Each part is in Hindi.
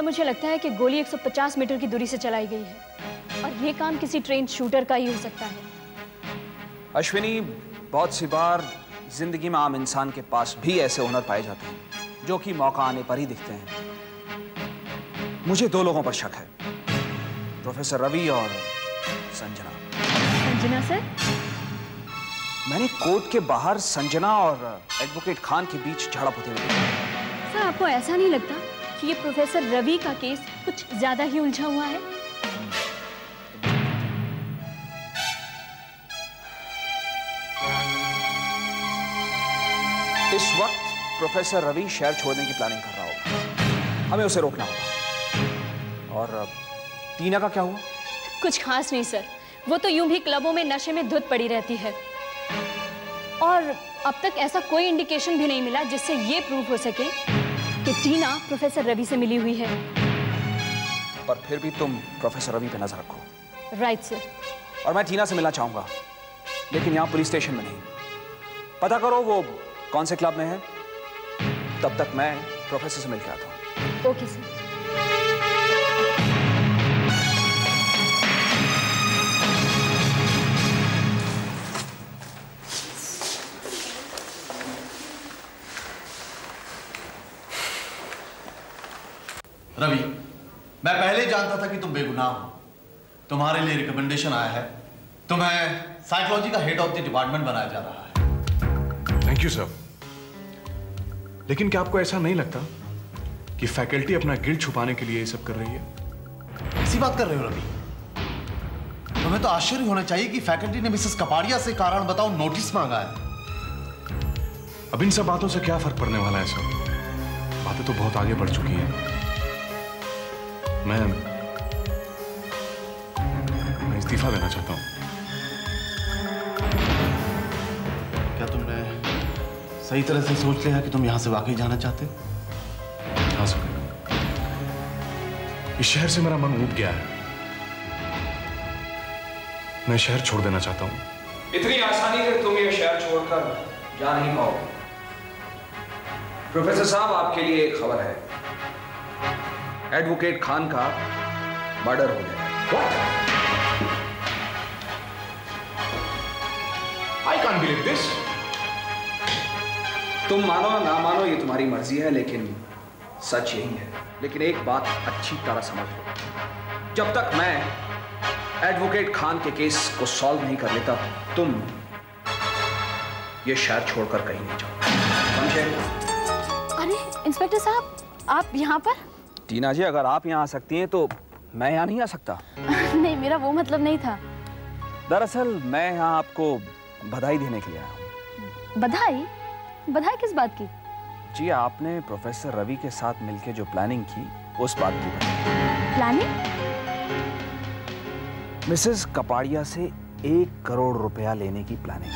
मतलब मुझे लगता है कि गोली 150 मीटर की दूरी से चलाई गई है और ये काम किसी ट्रेन शूटर का ही हो सकता है। अश्विनी, बहुत सी बार जिंदगी में आम इंसान के पास भी ऐसे हुनर पाए जाते हैं जो कि मौका आने पर ही दिखते हैं। मुझे दो लोगों पर शक है, प्रोफेसर रवि और संजना। संजना सर? मैंने कोर्ट के बाहर संजना और एडवोकेट खान के बीच झड़प होते हुए देखा। सर, आपको ऐसा नहीं लगता कि ये प्रोफेसर रवि का केस कुछ ज्यादा ही उलझा हुआ है? इस वक्त प्रोफेसर रवि शहर छोड़ने की प्लानिंग कर रहा होगा, हमें उसे रोकना होगा। और टीना का क्या हुआ? कुछ खास नहीं सर, वो तो यूं भी क्लबों में नशे में धुत पड़ी रहती है और अब तक ऐसा कोई इंडिकेशन भी नहीं मिला जिससे ये प्रूव हो सके कि टीना प्रोफेसर रवि से मिली हुई है। पर फिर भी तुम प्रोफेसर रवि पे नजर रखो। Right sir. और मैं टीना से मिलना चाहूंगा, लेकिन यहाँ पुलिस स्टेशन में नहीं। पता करो वो कौन से क्लब में है, तब तक मैं प्रोफेसर से मिलकर आता हूँ। Okay sir. रवि, मैं पहले ही जानता था कि तुम बेगुनाह हो। तुम्हारे लिए रिकमेंडेशन आया है, तुम्हें साइकोलॉजी का हेड ऑफ द डिपार्टमेंट बनाया जा रहा है। Thank you sir. लेकिन क्या आपको ऐसा नहीं लगता कि फैकल्टी अपना गिल्ट छुपाने के लिए ये सब कर रही है? ऐसी बात कर रहे हो रवि? तुम्हें तो आश्चर्य होना चाहिए कि फैकल्टी ने मिसेस कपाड़िया से कारण बताओ नोटिस मांगा है। अब इन सब बातों से क्या फर्क पड़ने वाला है सर? बातें तो बहुत आगे बढ़ चुकी हैं। मैं इस्तीफा देना चाहता हूं। क्या तुमने सही तरह से सोच लिया कि तुम यहां से वाकई जाना चाहते? हाँ सर, इस शहर से मेरा मन उब गया है। मैं शहर छोड़ देना चाहता हूं। इतनी आसानी से तुम ये शहर छोड़कर जा नहीं पाओगे। प्रोफेसर साहब, आपके लिए एक खबर है। एडवोकेट खान का मर्डर हो गया है। What? I can't believe this. तुम मानो ना मानो ये तुम्हारी मर्जी है, लेकिन सच यही है। लेकिन एक बात अच्छी तरह समझ लो, जब तक मैं एडवोकेट खान के केस को सॉल्व नहीं कर लेता, तुम ये शहर छोड़कर कहीं नहीं जाओ, समझे? अरे इंस्पेक्टर साहब, आप यहाँ पर? टीना जी, अगर आप यहाँ आ सकती हैं तो मैं यहाँ नहीं आ सकता। नहीं, मेरा वो मतलब नहीं था। दरअसल मैं यहाँ आपको बधाई देने के लिए आया हूँ। बधाई? बधाई किस बात की? जी, आपने प्रोफेसर रवि के साथ मिलकर जो प्लानिंग की, उस बात की प्लानिंग? मिसेस कपाड़िया से 1 करोड़ रुपया लेने की प्लानिंग।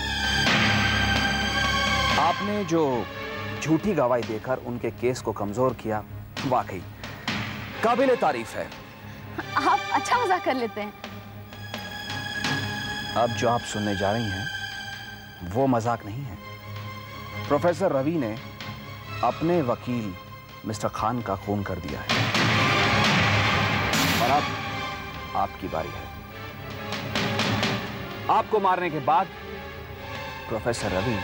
आपने जो झूठी गवाही देकर उनके केस को कमजोर किया, वाकई काबिले तारीफ है। आप अच्छा मजाक कर लेते हैं। अब जो आप सुनने जा रही हैं वो मजाक नहीं है। प्रोफेसर रवि ने अपने वकील मिस्टर खान का खून कर दिया है और अब आपकी बारी है। आपको मारने के बाद प्रोफेसर रवि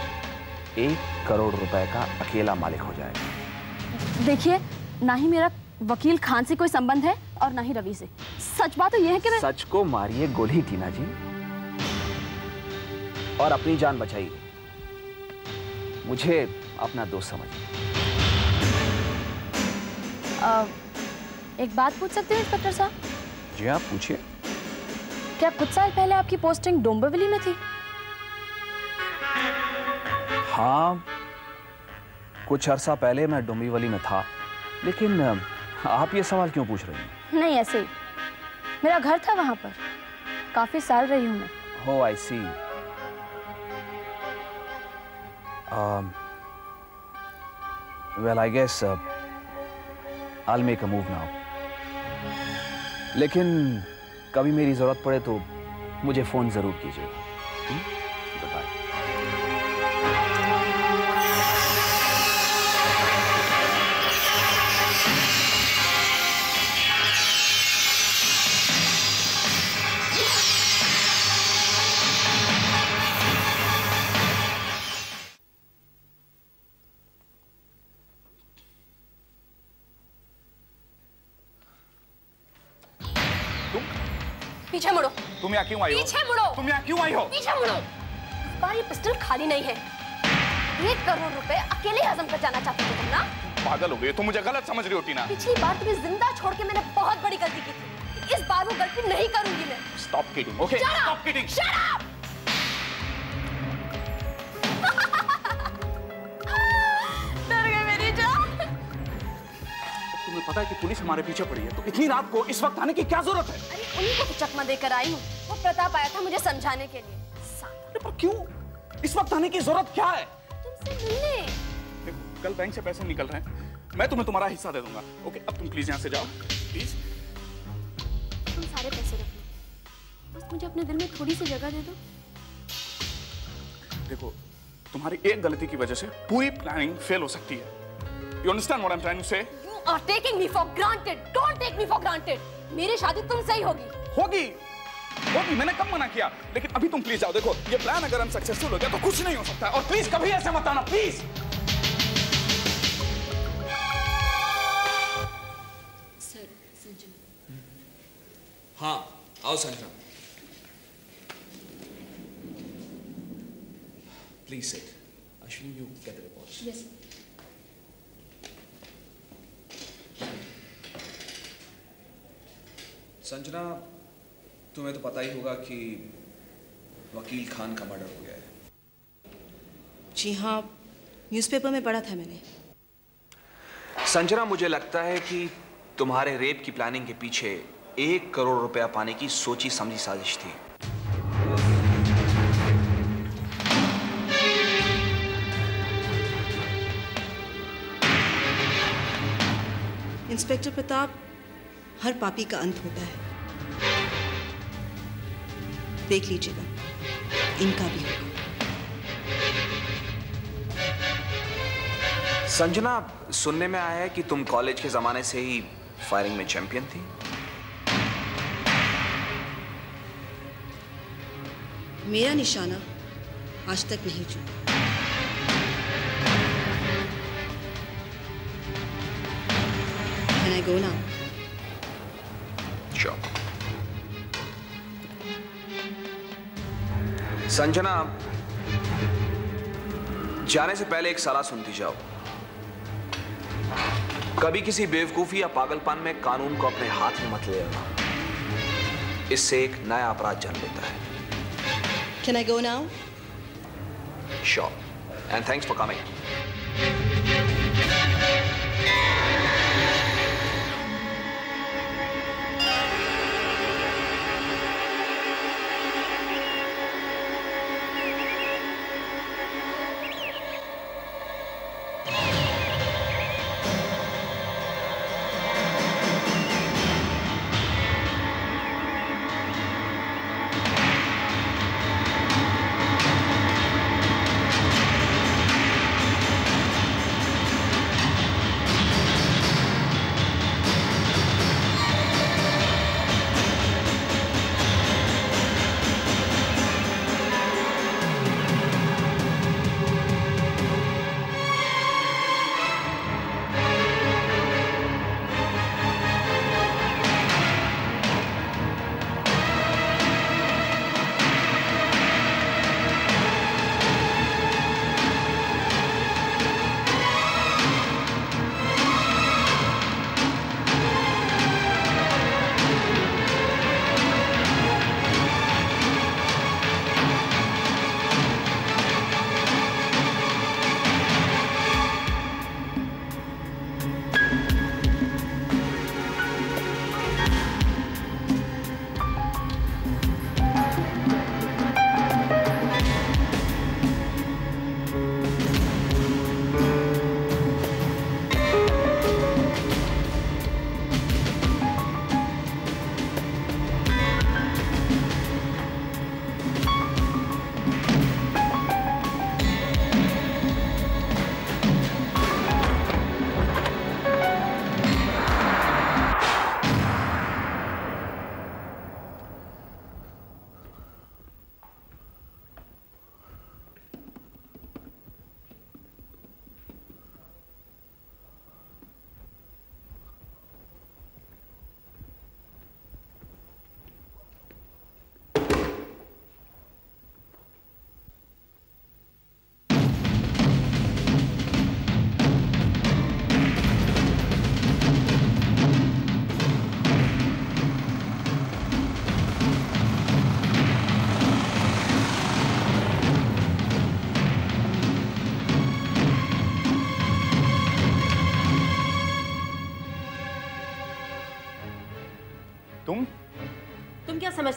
1 करोड़ रुपए का अकेला मालिक हो जाएगा। देखिए, ना ही मेरा वकील खान से कोई संबंध है और ना ही रवि से। सच बात तो यह है कि सच को मारिए गोली टीना जी, और अपनी जान बचाइए। मुझे अपना दोस्त समझिए। एक बात पूछ सकते हैं इंस्पेक्टर साहब? जी हाँ, पूछिए। क्या कुछ साल पहले आपकी पोस्टिंग डोंबिवली में थी? हाँ, कुछ अरसा पहले मैं डोंबिवली में था, लेकिन आप ये सवाल क्यों पूछ रही हैं? नहीं, ऐसे ही। मेरा घर था वहां पर, काफी साल रही हूं मैं। हो, आई सी। Well, I guess I'll make a move now. लेकिन कभी मेरी जरूरत पड़े तो मुझे फोन जरूर कीजिएगा। बाय। पीछे मुड़ो। तुम यहाँ क्यों आई हो? पीछे मुड़ो। तुम यहाँ क्यों आई हो? पीछे मुड़ो। इस बार ये पिस्टल खाली नहीं है। 1 करोड़ रुपए अकेले हजम कर जाना चाहते थे तुम ना? पागल हो गई, तुम मुझे गलत समझ रही हो टीना। पिछली बार तुम्हें जिंदा छोड़ के मैंने बहुत बड़ी गलती की थी। इस बार वो गलती नहीं करूंगी मैं। Stop kidding, okay? Stop kidding. Shut up! डर गई मेरी जान। तुम्हें पता है कि पुलिस हमारे पीछे पड़ी है, तो इतनी रात को इस वक्त आने की क्या जरूरत है? अरे उन्हीं को तो चकमा देकर आई हूँ। वो प्रताप आया था मुझे समझाने के लिए। पर क्यों इस वक्त आने की जरूरत क्या है? तुमसे मिलने। देखो, कल बैंक से पैसे निकल रहे हैं, मैं तुम्हें तुम्हारा हिस्सा दे दूंगा। ओके, अब तुम प्लीज यहाँ से जाओ, प्लीज। तुम सारे पैसे रख लो, बस मुझे अपने दिल में थोड़ी सी जगह दे दो। देखो, तुम्हारी एक गलती की वजह से पूरी प्लानिंग फेल हो सकती है। You understand what I'm trying to say? You are taking me for granted. Don't take me for granted. मेरी शादी तुमसे ही होगी। होगी, होगी, मैंने कब मना किया? लेकिन अभी तुम प्लीज जाओ। देखो, ये प्लान अगर हम सक्सेसफुल हो गया तो कुछ नहीं हो सकता है। और प्लीज कभी ऐसे मत आना, प्लीज। सर, संजना। हाँ, आओ Sanjana. Please sit. Ashwini, you get the reports. Yes. Sanjana, तुम्हें तो पता ही होगा कि वकील खान का मर्डर हो गया है। जी हाँ, न्यूज़पेपर में पढ़ा था मैंने। संजना, मुझे लगता है कि तुम्हारे रेप की प्लानिंग के पीछे 1 करोड़ रुपया पाने की सोची समझी साजिश थी। इंस्पेक्टर प्रताप, हर पापी का अंत होता है। देख लीजिएगा, इनका भी होगा। संजना, सुनने में आया है कि तुम कॉलेज के जमाने से ही फायरिंग में चैंपियन थी। मेरा निशाना आज तक नहीं चूका। Can I go now? Sure. Sanjana, जाने से पहले एक सलाह सुनती जाओ। कभी किसी बेवकूफी या पागलपन में कानून को अपने हाथ में मत ले लेना। इससे एक नया अपराध जन्म लेता है। Can I go now? Sure. And thanks for coming.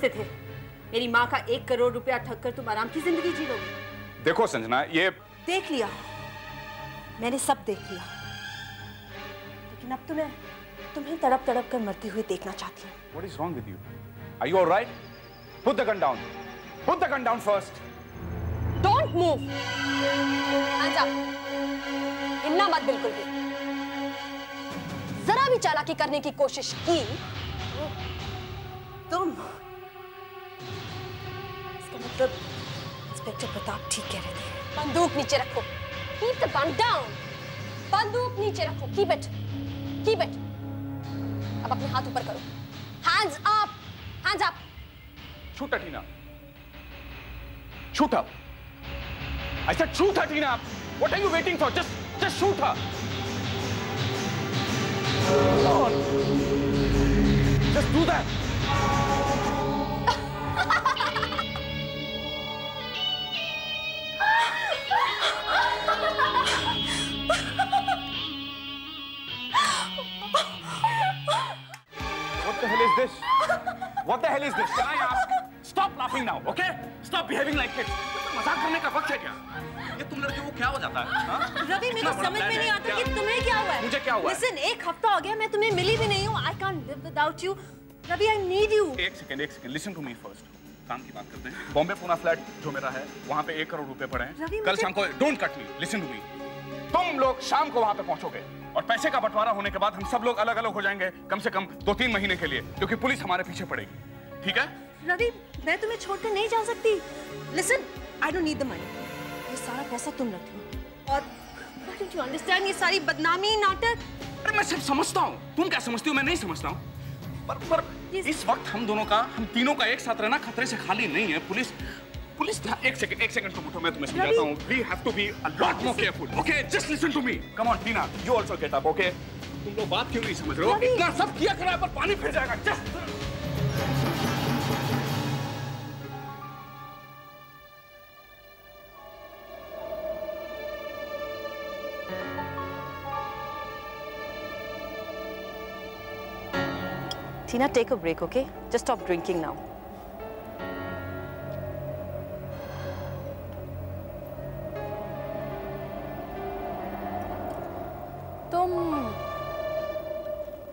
समझते थे मेरी माँ का 1 करोड़ रुपया ठग कर तुम आराम की जिंदगी जी लोगे? देखो संजना, ये देख लिया, मैंने सब देख लिया, लेकिन अब तुम्हें तड़प तड़प कर मरती हुई देखना चाहती हूँ। What is wrong with you? Are you all right? Put the gun down. Put the gun down first. Don't move. hands up. हिलना मत बिल्कुल भी। जरा भी चालाकी करने की कोशिश की तुम, इसका मतलब इंस्पेक्टर प्रताप ठीक कह रहे थे। बंदूक नीचे रखो। Keep the gun down. बंदूक नीचे रखो। Keep it. Keep it. अब अपने हाथ ऊपर करो। Hands up. Hands up. Shoot her, Tina. Shoot her. I said shoot her, Tina. What are you waiting for? Just shoot her. Come on. Just do that. What the hell is this? What the hell is this? Can I ask? Stop laughing now, okay? Stop behaving like kids. मजाक करने का वक्त है क्या? ये तुम लड़के को क्या हो जाता है? रवि, मेरे समझ में नहीं आता कि तुम्हें क्या हुआ है? मुझे क्या हुआ है? Listen, 1 हफ्ता हो गया मैं तुम्हें मिली भी नहीं हूँ। I can't live without you. Ravi, I need you. एक second, listen to me first. काम की बात करते हैं। बॉम्बे पूना फ्लैट जो मेरा है, वहाँ पे 1 करोड़ रुपए पड़े हैं। कल शाम को, don't cut me, listen to me. तुम लोग शाम को वहाँ पे पहुँचोगे और पैसे का बंटवारा होने के बाद हम सब लोग अलग अलग हो जाएंगे, कम से कम 2-3 महीने के लिए, क्योंकि पुलिस हमारे पीछे पड़ेगी, ठीक है? रवि, मैं तुम्हें छोड़कर नहीं जा सकती। Listen, I don't need the money. ये सारा पैसा तुम रख लो। और why don't you understand, ये सारी बदनामी, नाटक। अरे मैं सब समझता हूँ, तुम क्या समझती हो मैं नहीं समझता हूँ, पर इस वक्त हम तीनों का एक साथ रहना खतरे से खाली नहीं है। पुलिस एक सेकंड तुम उठो, मैं तुम्हें समझाता हूँ। We have to be a lot more careful, okay? Just listen to me. Come on, Tina, you also get up, okay? तुम लोग बात क्यों नहीं समझ रहे हो? इतना सब किया करा पर पानी फिर जाएगा। Just Tina, take a break, okay? Just stop drinking now. तुम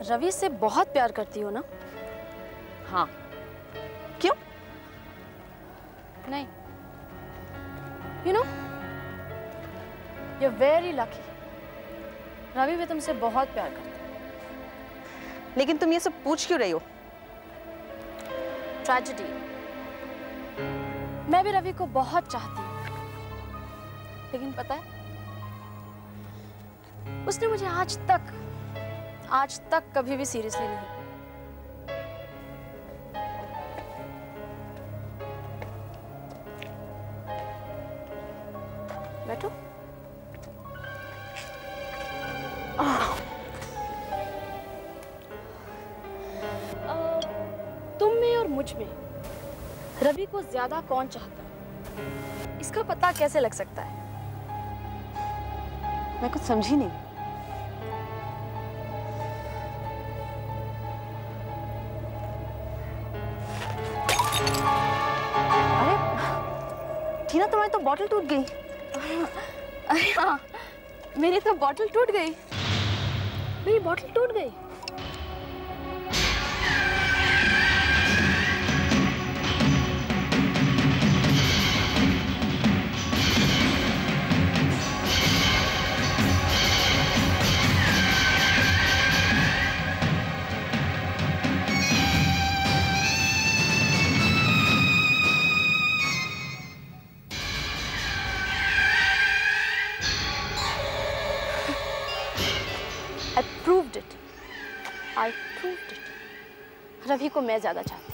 रवि से बहुत प्यार करती हो ना? हाँ। क्यों? नहीं। You know, you're very lucky. Ravi भी तुमसे बहुत प्यार करता है। लेकिन तुम ये सब पूछ क्यों रही हो? ट्रेजेडी। मैं भी रवि को बहुत चाहती हूँ, लेकिन पता है, उसने मुझे आज तक कभी भी सीरियसली नहीं। बैठो। तुम में और मुझ में रवि को ज्यादा कौन चाहता है, इसका पता कैसे लग सकता है? मैं कुछ समझी नहीं। अरे टीना, तुम्हारी तो बॉटल टूट गई। अरे हाँ, मेरी तो बॉटल टूट गई। मेरी बॉटल टूट गई। I proved it. रवि को मैं ज्यादा चाहती हूँ।